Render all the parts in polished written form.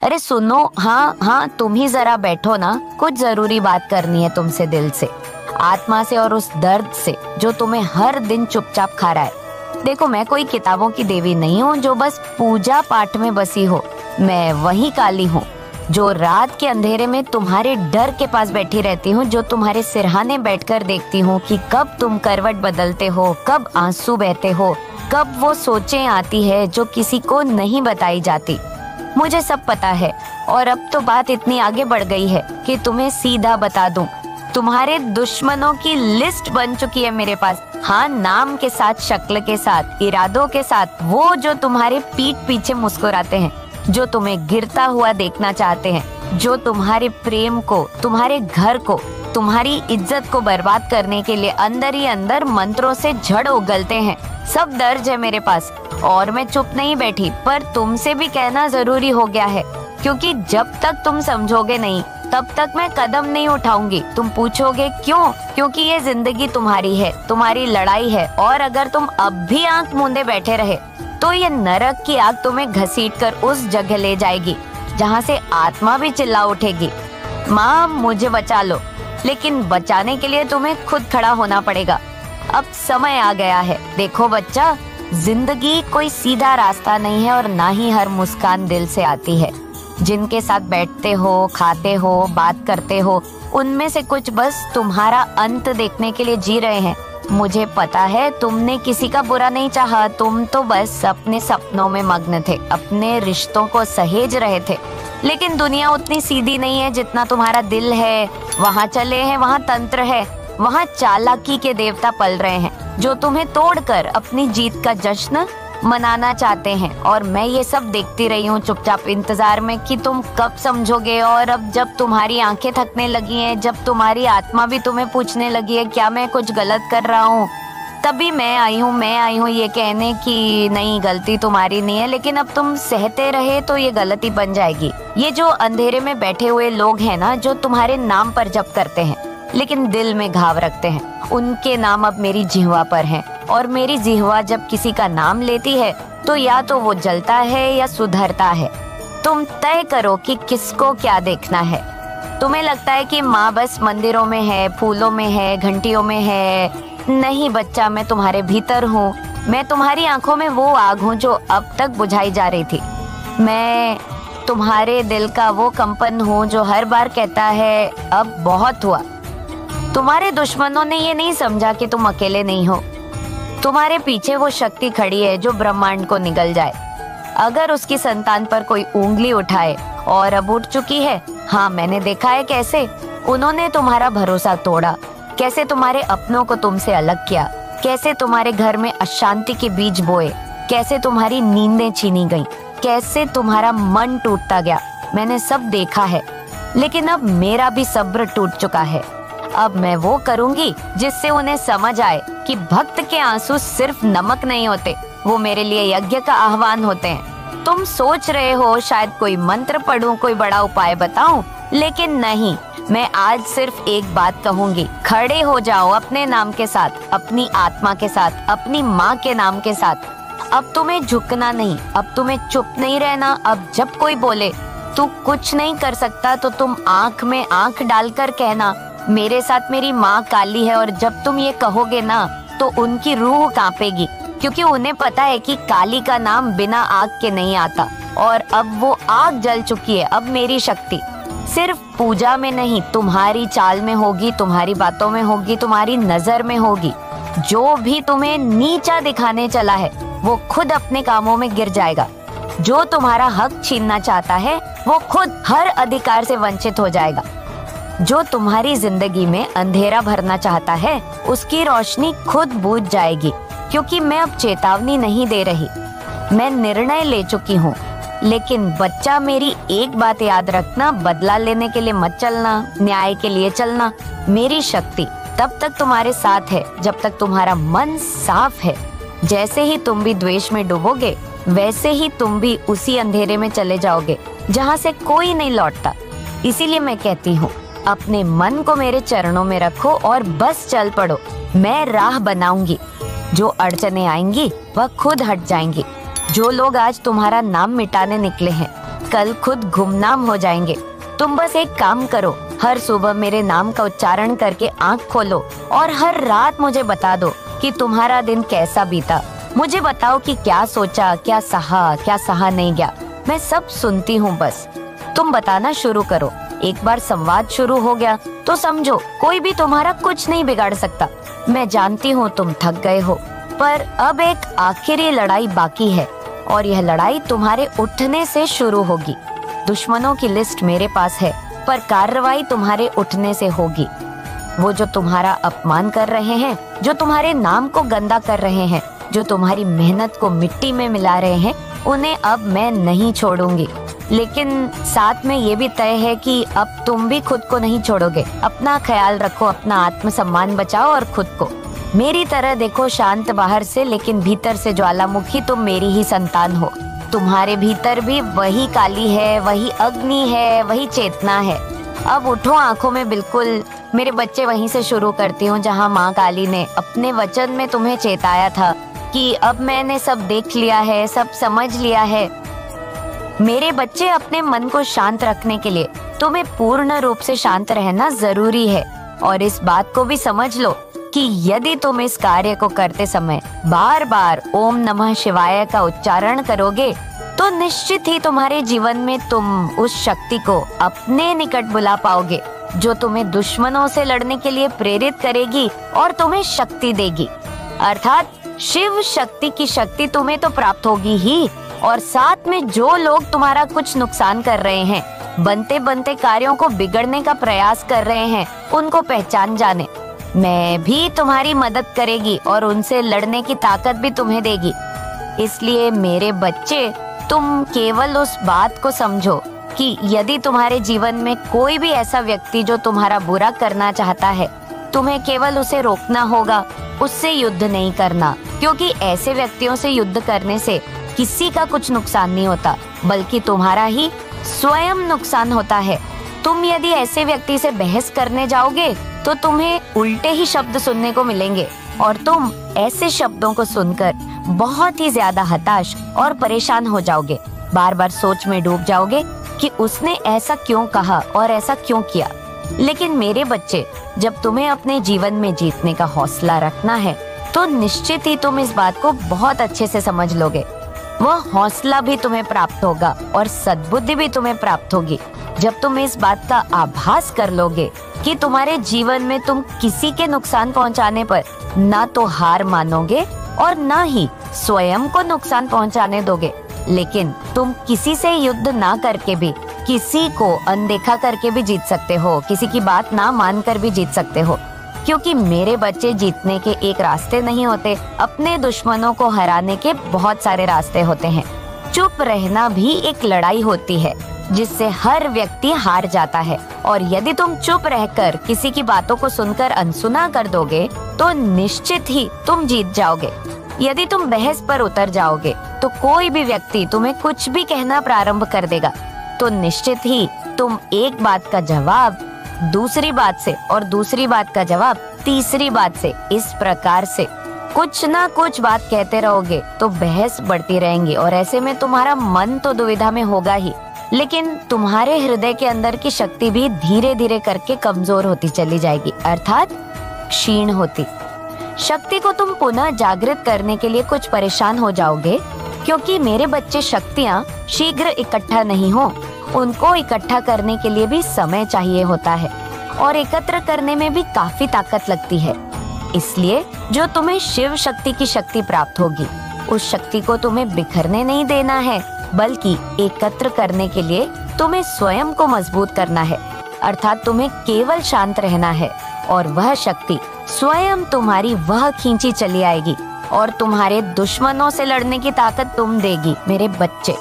अरे सुनो, हाँ हाँ तुम ही जरा बैठो ना, कुछ जरूरी बात करनी है तुमसे दिल से, आत्मा से और उस दर्द से जो तुम्हें हर दिन चुपचाप खा रहा है। देखो मैं कोई किताबों की देवी नहीं हूँ जो बस पूजा पाठ में बसी हो। मैं वही काली हूँ जो रात के अंधेरे में तुम्हारे डर के पास बैठी रहती हूँ, जो तुम्हारे सिरहाने बैठकर देखती हूँ कि कब तुम करवट बदलते हो, कब आंसू बहते हो, कब वो सोचें आती है जो किसी को नहीं बताई जाती। मुझे सब पता है और अब तो बात इतनी आगे बढ़ गई है कि तुम्हें सीधा बता दूं, तुम्हारे दुश्मनों की लिस्ट बन चुकी है मेरे पास। हाँ, नाम के साथ, शक्ल के साथ, इरादों के साथ, वो जो तुम्हारे पीठ पीछे मुस्कुराते हैं, जो तुम्हें गिरता हुआ देखना चाहते हैं, जो तुम्हारे प्रेम को, तुम्हारे घर को, तुम्हारी इज्जत को बर्बाद करने के लिए अंदर ही अंदर मंत्रों से जड़ उगलते हैं। सब दर्ज है मेरे पास और मैं चुप नहीं बैठी, पर तुमसे भी कहना जरूरी हो गया है, क्योंकि जब तक तुम समझोगे नहीं तब तक मैं कदम नहीं उठाऊंगी। तुम पूछोगे क्यों? क्योंकि ये जिंदगी तुम्हारी है, तुम्हारी लड़ाई है, और अगर तुम अब भी आंख मूंदे बैठे रहे तो ये नरक की आग तुम्हें घसीटकर उस जगह ले जाएगी जहाँ से आत्मा भी चिल्ला उठेगी, माँ मुझे बचा लो। लेकिन बचाने के लिए तुम्हें खुद खड़ा होना पड़ेगा। अब समय आ गया है। देखो बच्चा, जिंदगी कोई सीधा रास्ता नहीं है और ना ही हर मुस्कान दिल से आती है। जिनके साथ बैठते हो, खाते हो, बात करते हो, उनमें से कुछ बस तुम्हारा अंत देखने के लिए जी रहे हैं। मुझे पता है तुमने किसी का बुरा नहीं चाहा, तुम तो बस अपने सपनों में मग्न थे, अपने रिश्तों को सहेज रहे थे। लेकिन दुनिया उतनी सीधी नहीं है जितना तुम्हारा दिल है। वहाँ चले हैं, वहाँ तंत्र है, वहाँ चालाकी के देवता पल रहे हैं जो तुम्हें तोड़कर अपनी जीत का जश्न मनाना चाहते हैं। और मैं ये सब देखती रही हूँ चुपचाप इंतजार में कि तुम कब समझोगे। और अब जब तुम्हारी आंखें थकने लगी हैं, जब तुम्हारी आत्मा भी तुम्हें पूछने लगी है क्या मैं कुछ गलत कर रहा हूँ, तभी मैं आई हूँ ये कहने की नहीं, गलती तुम्हारी नहीं है। लेकिन अब तुम सहते रहे तो ये गलती बन जाएगी। ये जो अंधेरे में बैठे हुए लोग हैं ना, जो तुम्हारे नाम पर जप करते हैं लेकिन दिल में घाव रखते हैं, उनके नाम अब मेरी जिह्वा पर हैं। और मेरी जिह्वा जब किसी का नाम लेती है तो या तो वो जलता है या सुधरता है। तुम तय करो कि किसको क्या देखना है। तुम्हें लगता है कि माँ बस मंदिरों में है, फूलों में है, घंटियों में है। नहीं बच्चा, मैं तुम्हारे भीतर हूँ। मैं तुम्हारी आंखों में वो आग हूँ जो अब तक बुझाई जा रही थी। मैं तुम्हारे दिल का वो कंपन हूँ जो हर बार कहता है अब बहुत हुआ। तुम्हारे दुश्मनों ने ये नहीं समझा कि तुम अकेले नहीं हो। तुम्हारे पीछे वो शक्ति खड़ी है जो ब्रह्मांड को निगल जाए अगर उसकी संतान पर कोई उंगली उठाए, और अब उठ चुकी है। हाँ, मैंने देखा है कैसे उन्होंने तुम्हारा भरोसा तोड़ा, कैसे तुम्हारे अपनों को तुमसे अलग किया, कैसे तुम्हारे घर में अशांति के बीज बोए, कैसे तुम्हारी नींदें छीनी गईं, कैसे तुम्हारा मन टूटता गया। मैंने सब देखा है, लेकिन अब मेरा भी सब्र टूट चुका है। अब मैं वो करूंगी जिससे उन्हें समझ आए कि भक्त के आंसू सिर्फ नमक नहीं होते, वो मेरे लिए यज्ञ का आह्वान होते हैं। तुम सोच रहे हो शायद कोई मंत्र पढ़ूं, कोई बड़ा उपाय बताऊं, लेकिन नहीं, मैं आज सिर्फ एक बात कहूंगी। खड़े हो जाओ अपने नाम के साथ, अपनी आत्मा के साथ, अपनी माँ के नाम के साथ। अब तुम्हें झुकना नहीं, अब तुम्हें चुप नहीं रहना। अब जब कोई बोले तू कुछ नहीं कर सकता तो तुम आंख में आंख डालकर कहना मेरे साथ मेरी माँ काली है। और जब तुम ये कहोगे ना तो उनकी रूह कांपेगी, क्योंकि उन्हें पता है कि काली का नाम बिना आग के नहीं आता। और अब वो आग जल चुकी है। अब मेरी शक्ति सिर्फ पूजा में नहीं, तुम्हारी चाल में होगी, तुम्हारी बातों में होगी, तुम्हारी नजर में होगी। जो भी तुम्हें नीचा दिखाने चला है वो खुद अपने कामों में गिर जाएगा। जो तुम्हारा हक छीनना चाहता है वो खुद हर अधिकार से वंचित हो जाएगा। जो तुम्हारी जिंदगी में अंधेरा भरना चाहता है उसकी रोशनी खुद बुझ जाएगी, क्योंकि मैं अब चेतावनी नहीं दे रही, मैं निर्णय ले चुकी हूँ। लेकिन बच्चा, मेरी एक बात याद रखना, बदला लेने के लिए मत चलना, न्याय के लिए चलना। मेरी शक्ति तब तक तुम्हारे साथ है जब तक तुम्हारा मन साफ है। जैसे ही तुम भी द्वेष में डूबोगे वैसे ही तुम भी उसी अंधेरे में चले जाओगे जहाँ से कोई नहीं लौटता। इसीलिए मैं कहती हूँ अपने मन को मेरे चरणों में रखो और बस चल पड़ो। मैं राह बनाऊंगी, जो अड़चने आएंगी वह खुद हट जाएंगी। जो लोग आज तुम्हारा नाम मिटाने निकले हैं कल खुद गुमनाम हो जाएंगे। तुम बस एक काम करो, हर सुबह मेरे नाम का उच्चारण करके आंख खोलो और हर रात मुझे बता दो कि तुम्हारा दिन कैसा बीता। मुझे बताओ कि क्या सोचा, क्या सहा नहीं गया। मैं सब सुनती हूँ, बस तुम बताना शुरू करो। एक बार संवाद शुरू हो गया तो समझो कोई भी तुम्हारा कुछ नहीं बिगाड़ सकता। मैं जानती हूँ तुम थक गए हो, पर अब एक आखिरी लड़ाई बाकी है और यह लड़ाई तुम्हारे उठने से शुरू होगी। दुश्मनों की लिस्ट मेरे पास है, पर कार्रवाई तुम्हारे उठने से होगी। वो जो तुम्हारा अपमान कर रहे हैं, जो तुम्हारे नाम को गंदा कर रहे हैं, जो तुम्हारी मेहनत को मिट्टी में मिला रहे हैं, उन्हें अब मैं नहीं छोड़ूंगी। लेकिन साथ में ये भी तय है कि अब तुम भी खुद को नहीं छोड़ोगे। अपना ख्याल रखो, अपना आत्मसम्मान बचाओ और खुद को मेरी तरह देखो, शांत बाहर से लेकिन भीतर से ज्वालामुखी। तुम मेरी ही संतान हो। तुम्हारे भीतर भी वही काली है, वही अग्नि है, वही चेतना है। अब उठो, आंखों में बिल्कुल मेरे बच्चे। वहीं से शुरू करती हूँ जहाँ माँ काली ने अपने वचन में तुम्हें चेताया था कि अब मैंने सब देख लिया है, सब समझ लिया है। मेरे बच्चे, अपने मन को शांत रखने के लिए तुम्हें पूर्ण रूप से शांत रहना जरूरी है। और इस बात को भी समझ लो कि यदि तुम इस कार्य को करते समय बार बार ओम नमः शिवाय का उच्चारण करोगे तो निश्चित ही तुम्हारे जीवन में तुम उस शक्ति को अपने निकट बुला पाओगे जो तुम्हें दुश्मनों से लड़ने के लिए प्रेरित करेगी और तुम्हें शक्ति देगी। अर्थात शिव शक्ति की शक्ति तुम्हें तो प्राप्त होगी ही, और साथ में जो लोग तुम्हारा कुछ नुकसान कर रहे हैं, बनते बनते कार्यों को बिगड़ने का प्रयास कर रहे हैं, उनको पहचान जाने। मैं भी तुम्हारी मदद करेगी और उनसे लड़ने की ताकत भी तुम्हें देगी। इसलिए मेरे बच्चे, तुम केवल उस बात को समझो कि यदि तुम्हारे जीवन में कोई भी ऐसा व्यक्ति जो तुम्हारा बुरा करना चाहता है, तुम्हें केवल उसे रोकना होगा, उससे युद्ध नहीं करना। क्योंकि ऐसे व्यक्तियों से युद्ध करने से किसी का कुछ नुकसान नहीं होता, बल्कि तुम्हारा ही स्वयं नुकसान होता है। तुम यदि ऐसे व्यक्ति से बहस करने जाओगे तो तुम्हें उल्टे ही शब्द सुनने को मिलेंगे और तुम ऐसे शब्दों को सुनकर बहुत ही ज्यादा हताश और परेशान हो जाओगे। बार बार सोच में डूब जाओगे कि उसने ऐसा क्यों कहा और ऐसा क्यों किया। लेकिन मेरे बच्चे, जब तुम्हें अपने जीवन में जीतने का हौसला रखना है तो निश्चित ही तुम इस बात को बहुत अच्छे से समझ लोगे। वह हौसला भी तुम्हें प्राप्त होगा और सद्बुद्धि भी तुम्हें प्राप्त होगी जब तुम इस बात का आभास कर लोगे कि तुम्हारे जीवन में तुम किसी के नुकसान पहुंचाने पर ना तो हार मानोगे और ना ही स्वयं को नुकसान पहुंचाने दोगे। लेकिन तुम किसी से युद्ध ना करके भी किसी को अनदेखा करके भी जीत सकते हो, किसी की बात ना मानकर भी जीत सकते हो। क्योंकि मेरे बच्चे, जीतने के एक रास्ते नहीं होते, अपने दुश्मनों को हराने के बहुत सारे रास्ते होते हैं। चुप रहना भी एक लड़ाई होती है जिससे हर व्यक्ति हार जाता है। और यदि तुम चुप रहकर किसी की बातों को सुनकर अनसुना कर दोगे तो निश्चित ही तुम जीत जाओगे। यदि तुम बहस पर उतर जाओगे तो कोई भी व्यक्ति तुम्हें कुछ भी कहना प्रारंभ कर देगा, तो निश्चित ही तुम एक बात का जवाब दूसरी बात से और दूसरी बात का जवाब तीसरी बात से, इस प्रकार से कुछ ना कुछ बात कहते रहोगे तो बहस बढ़ती रहेंगी। और ऐसे में तुम्हारा मन तो दुविधा में होगा ही, लेकिन तुम्हारे हृदय के अंदर की शक्ति भी धीरे धीरे करके कमजोर होती चली जाएगी, अर्थात क्षीण होती। शक्ति को तुम पुनः जागृत करने के लिए कुछ परेशान हो जाओगे, क्योंकि मेरे बच्चे, शक्तियाँ शीघ्र इकट्ठा नहीं हो, उनको इकट्ठा करने के लिए भी समय चाहिए होता है और एकत्र करने में भी काफी ताकत लगती है। इसलिए जो तुम्हें शिव शक्ति की शक्ति प्राप्त होगी, उस शक्ति को तुम्हें बिखरने नहीं देना है, बल्कि एकत्र करने के लिए तुम्हें स्वयं को मजबूत करना है। अर्थात तुम्हें केवल शांत रहना है और वह शक्ति स्वयं तुम्हारी वह खींची चली आएगी और तुम्हारे दुश्मनों से लड़ने की ताकत तुम देगी। मेरे बच्चे,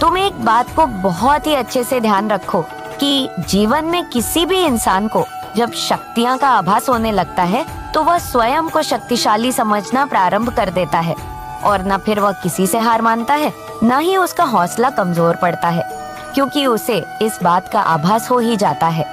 तुम एक बात को बहुत ही अच्छे से ध्यान रखो कि जीवन में किसी भी इंसान को जब शक्तियां का आभास होने लगता है तो वह स्वयं को शक्तिशाली समझना प्रारंभ कर देता है और न फिर वह किसी से हार मानता है, न ही उसका हौसला कमजोर पड़ता है, क्योंकि उसे इस बात का आभास हो ही जाता है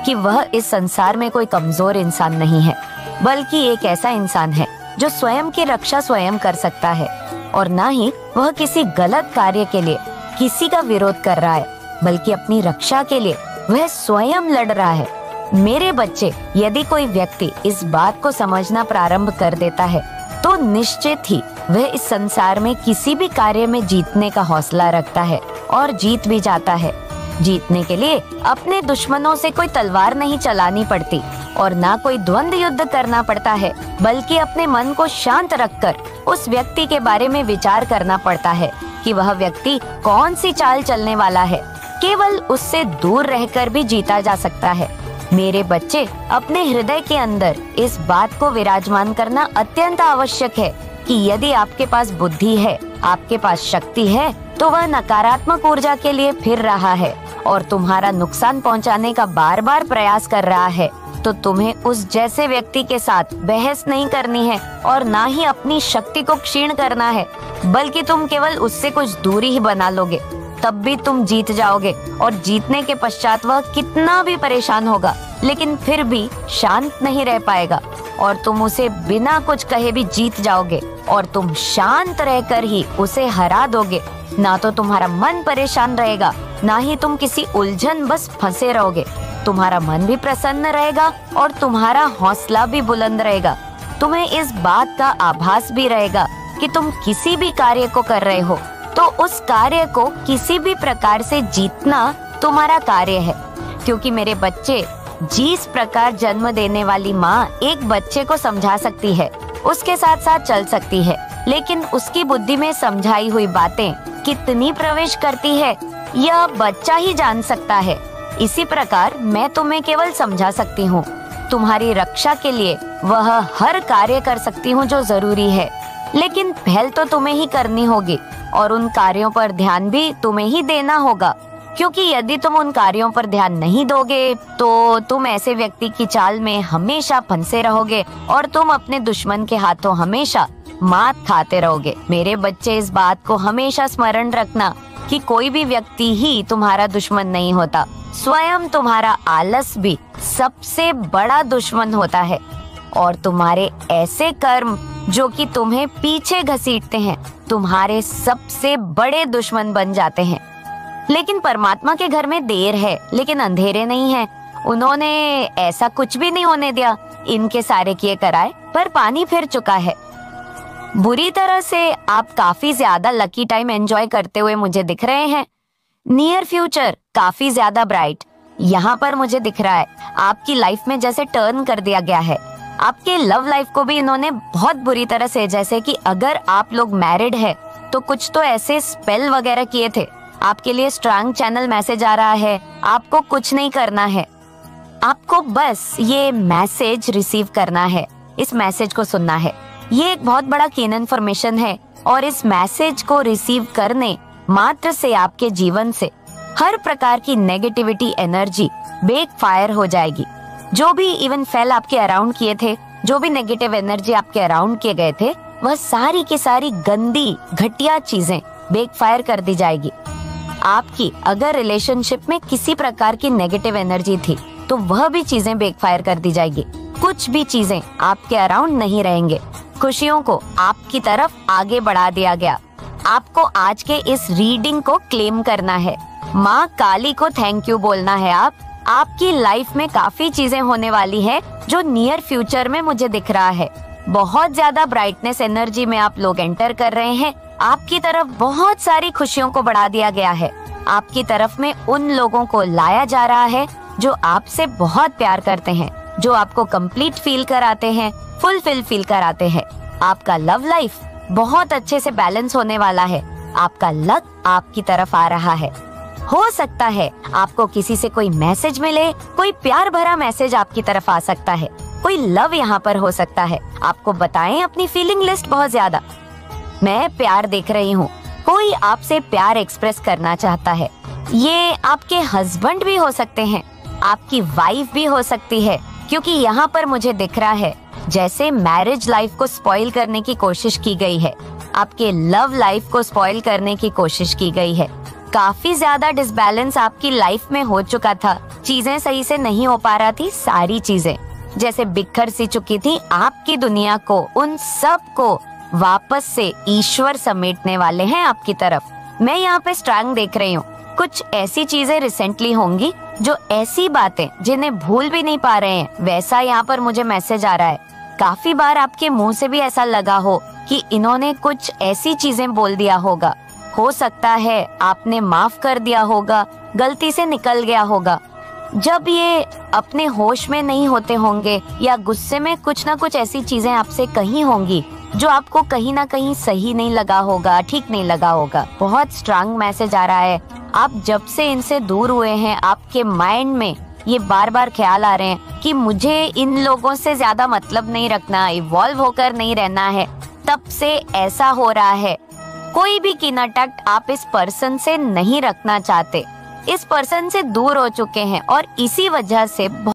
कि वह इस संसार में कोई कमजोर इंसान नहीं है, बल्कि एक ऐसा इंसान है जो स्वयं की रक्षा स्वयं कर सकता है और न ही वह किसी गलत कार्य के लिए किसी का विरोध कर रहा है, बल्कि अपनी रक्षा के लिए वह स्वयं लड़ रहा है। मेरे बच्चे, यदि कोई व्यक्ति इस बात को समझना प्रारंभ कर देता है तो निश्चित ही वह इस संसार में किसी भी कार्य में जीतने का हौसला रखता है और जीत भी जाता है। जीतने के लिए अपने दुश्मनों से कोई तलवार नहीं चलानी पड़ती और ना कोई द्वंद्व युद्ध करना पड़ता है, बल्कि अपने मन को शांत रखकर उस व्यक्ति के बारे में विचार करना पड़ता है कि वह व्यक्ति कौन सी चाल चलने वाला है। केवल उससे दूर रहकर भी जीता जा सकता है। मेरे बच्चे, अपने हृदय के अंदर इस बात को विराजमान करना अत्यंत आवश्यक है कि यदि आपके पास बुद्धि है, आपके पास शक्ति है, तो वह नकारात्मक ऊर्जा के लिए फिर रहा है और तुम्हारा नुकसान पहुंचाने का बार बार प्रयास कर रहा है, तो तुम्हें उस जैसे व्यक्ति के साथ बहस नहीं करनी है और ना ही अपनी शक्ति को क्षीण करना है, बल्कि तुम केवल उससे कुछ दूरी ही बना लोगे। तब भी तुम जीत जाओगे और जीतने के पश्चात वह कितना भी परेशान होगा, लेकिन फिर भी शांत नहीं रह पाएगा और तुम उसे बिना कुछ कहे भी जीत जाओगे और तुम शांत रहकर ही उसे हरा दोगे। ना तो तुम्हारा मन परेशान रहेगा, ना ही तुम किसी उलझन बस फंसे रहोगे। तुम्हारा मन भी प्रसन्न रहेगा और तुम्हारा हौसला भी बुलंद रहेगा। तुम्हें इस बात का आभास भी रहेगा कि तुम किसी भी कार्य को कर रहे हो तो उस कार्य को किसी भी प्रकार से जीतना तुम्हारा कार्य है। क्योंकि मेरे बच्चे, जिस प्रकार जन्म देने वाली माँ एक बच्चे को समझा सकती है, उसके साथ साथ चल सकती है, लेकिन उसकी बुद्धि में समझाई हुई बातें कितनी प्रवेश करती है यह बच्चा ही जान सकता है। इसी प्रकार मैं तुम्हें केवल समझा सकती हूँ। तुम्हारी रक्षा के लिए वह हर कार्य कर सकती हूँ जो जरूरी है, लेकिन पहल तो तुम्हें ही करनी होगी और उन कार्यों पर ध्यान भी तुम्हें ही देना होगा। क्योंकि यदि तुम उन कार्यों पर ध्यान नहीं दोगे तो तुम ऐसे व्यक्ति की चाल में हमेशा फंसे रहोगे और तुम अपने दुश्मन के हाथों हमेशा मात खाते रहोगे। मेरे बच्चे, इस बात को हमेशा स्मरण रखना कि कोई भी व्यक्ति ही तुम्हारा दुश्मन नहीं होता। स्वयं तुम्हारा आलस भी सबसे बड़ा दुश्मन होता है और तुम्हारे ऐसे कर्म जो कि तुम्हें पीछे घसीटते हैं तुम्हारे सबसे बड़े दुश्मन बन जाते हैं। लेकिन परमात्मा के घर में देर है लेकिन अंधेरे नहीं है। उन्होंने ऐसा कुछ भी नहीं होने दिया। इनके सारे किए कराए पर पानी फिर चुका है। बुरी तरह से आप काफी ज्यादा लकी टाइम एंजॉय करते हुए मुझे दिख रहे हैं। नियर फ्यूचर काफी ज्यादा ब्राइट यहाँ पर मुझे दिख रहा है। आपकी लाइफ में जैसे टर्न कर दिया गया है। आपके लव लाइफ को भी इन्होंने बहुत बुरी तरह से, जैसे कि अगर आप लोग मैरिड है तो कुछ तो ऐसे स्पेल वगैरह किए थे। आपके लिए स्ट्रांग चैनल मैसेज आ रहा है। आपको कुछ नहीं करना है, आपको बस ये मैसेज रिसीव करना है, इस मैसेज को सुनना है। ये एक बहुत बड़ा कीन इन्फॉर्मेशन है और इस मैसेज को रिसीव करने मात्र से आपके जीवन से हर प्रकार की नेगेटिविटी एनर्जी बेक फायर हो जाएगी। जो भी इवन फेल आपके अराउंड किए थे, जो भी नेगेटिव एनर्जी आपके अराउंड किए गए थे, वह सारी की सारी गंदी घटिया चीजें बेक फायर कर दी जाएगी। आपकी अगर रिलेशनशिप में किसी प्रकार की नेगेटिव एनर्जी थी तो वह भी चीजें बेक फायर कर दी जाएगी। कुछ भी चीजें आपके अराउंड नहीं रहेंगे। खुशियों को आपकी तरफ आगे बढ़ा दिया गया। आपको आज के इस रीडिंग को क्लेम करना है। माँ काली को थैंक यू बोलना है। आपकी लाइफ में काफी चीजें होने वाली है जो नियर फ्यूचर में मुझे दिख रहा है। बहुत ज्यादा ब्राइटनेस एनर्जी में आप लोग एंटर कर रहे हैं। आपकी तरफ बहुत सारी खुशियों को बढ़ा दिया गया है। आपकी तरफ में उन लोगों को लाया जा रहा है जो आपसे बहुत प्यार करते हैं, जो आपको कंप्लीट फील कराते हैं, फुलफिल फील कराते हैं। आपका लव लाइफ बहुत अच्छे से बैलेंस होने वाला है। आपका लक आपकी तरफ आ रहा है। हो सकता है आपको किसी से कोई मैसेज मिले, कोई प्यार भरा मैसेज आपकी तरफ आ सकता है, कोई लव यहाँ पर हो सकता है। आपको बताएं अपनी फीलिंग लिस्ट बहुत ज्यादा। मैं प्यार देख रही हूँ, कोई आपसे प्यार एक्सप्रेस करना चाहता है। ये आपके हस्बैंड भी हो सकते हैं, आपकी वाइफ भी हो सकती है, क्योंकि यहाँ पर मुझे दिख रहा है जैसे मैरिज लाइफ को स्पॉइल करने की कोशिश की गई है, आपके लव लाइफ को स्पॉइल करने की कोशिश की गई है। काफी ज्यादा डिसबैलेंस आपकी लाइफ में हो चुका था, चीजें सही से नहीं हो पा रहा थी, सारी चीजें जैसे बिखर सी चुकी थी आपकी दुनिया को। उन सब को वापस से ईश्वर समेटने वाले हैं आपकी तरफ। मैं यहाँ पे स्ट्रैंग देख रही हूँ। कुछ ऐसी चीजें रिसेंटली होंगी जो ऐसी बातें जिन्हें भूल भी नहीं पा रहे हैं, वैसा यहाँ पर मुझे मैसेज आ रहा है। काफी बार आपके मुंह से भी ऐसा लगा हो कि इन्होंने कुछ ऐसी चीजें बोल दिया होगा। हो सकता है आपने माफ कर दिया होगा, गलती से निकल गया होगा। जब ये अपने होश में नहीं होते होंगे या गुस्से में कुछ ना कुछ ऐसी चीजें आपसे कही होंगी जो आपको कहीं ना कहीं सही नहीं लगा होगा, ठीक नहीं लगा होगा। बहुत स्ट्रांग मैसेज आ रहा है। आप जब से इनसे दूर हुए हैं, आपके माइंड में ये बार बार ख्याल आ रहे हैं कि मुझे इन लोगों से ज्यादा मतलब नहीं रखना, इवॉल्व होकर नहीं रहना है, तब से ऐसा हो रहा है। कोई भी किनाटक आप इस पर्सन से नहीं रखना चाहते, इस पर्सन से दूर हो चुके हैं और इसी वजह से